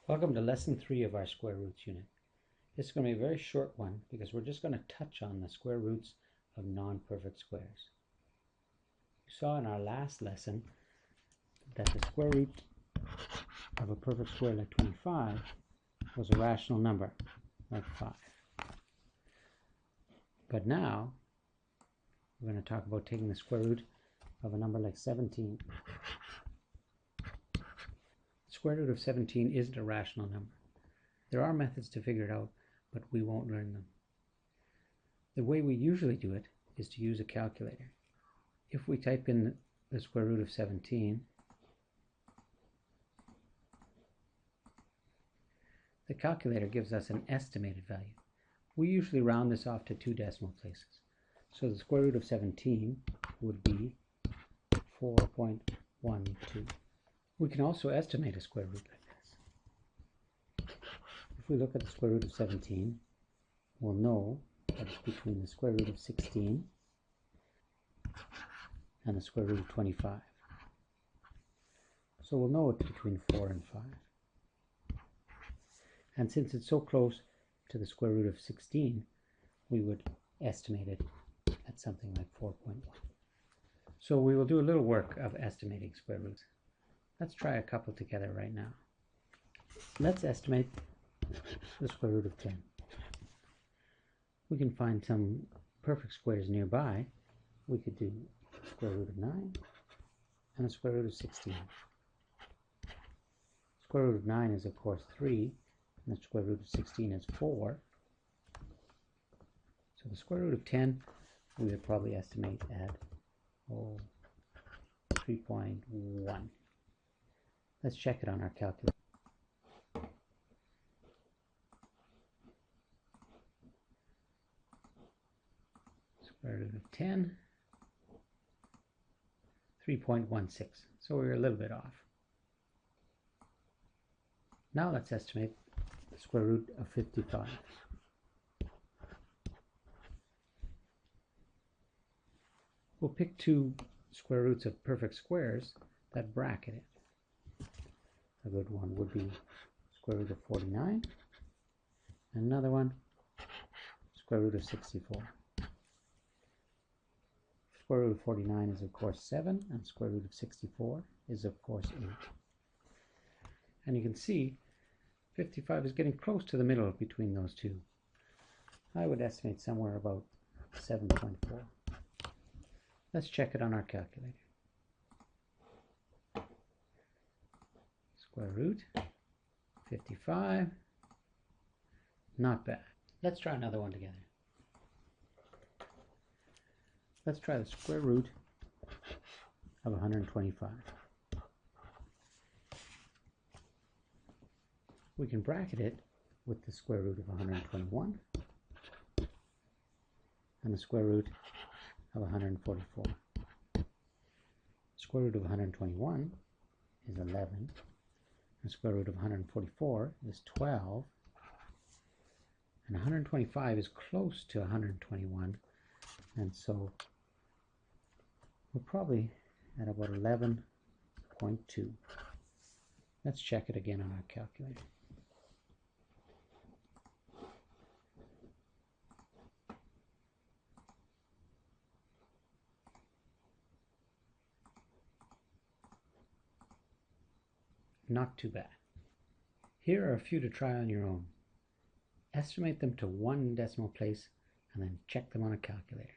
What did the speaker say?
Welcome to lesson 3 of our square roots unit. This is going to be a very short one because we're just going to touch on the square roots of non-perfect squares. You saw in our last lesson that the square root of a perfect square like 25 was a rational number like 5. But now we're going to talk about taking the square root of a number like 17. The square root of 17 isn't a rational number. There are methods to figure it out, but we won't learn them. The way we usually do it is to use a calculator. If we type in the square root of 17, the calculator gives us an estimated value. We usually round this off to 2 decimal places. So the square root of 17 would be 4.12. We can also estimate a square root like this. If we look at the square root of 17, we'll know that it's between the square root of 16 and the square root of 25. So we'll know it's between 4 and 5. And since it's so close to the square root of 16, we would estimate it at something like 4.1. So we will do a little work of estimating square roots. Let's try a couple together right now. Let's estimate the square root of 10. We can find some perfect squares nearby. We could do square root of 9 and a square root of 16. Square root of 9 is of course 3, and the square root of 16 is 4. So the square root of 10 we would probably estimate at 3.1. Let's check it on our calculator. Square root of 10, 3.16. So we're a little bit off. Now let's estimate the square root of 55. We'll pick 2 square roots of perfect squares that bracket it. A good one would be square root of 49, and another one, square root of 64. Square root of 49 is of course 7, and square root of 64 is of course 8. And you can see 55 is getting close to the middle between those two. I would estimate somewhere about 7.4. Let's check it on our calculator. Square root 55, not bad. Let's try another one together. Let's try the square root of 125. We can bracket it with the square root of 121 and the square root of 144. Square root of 121 is 11. The square root of 144 is 12, and 125 is close to 121, and so we're probably at about 11.2. Let's check it again on our calculator. Not too bad. Here are a few to try on your own. Estimate them to 1 decimal place and then check them on a calculator.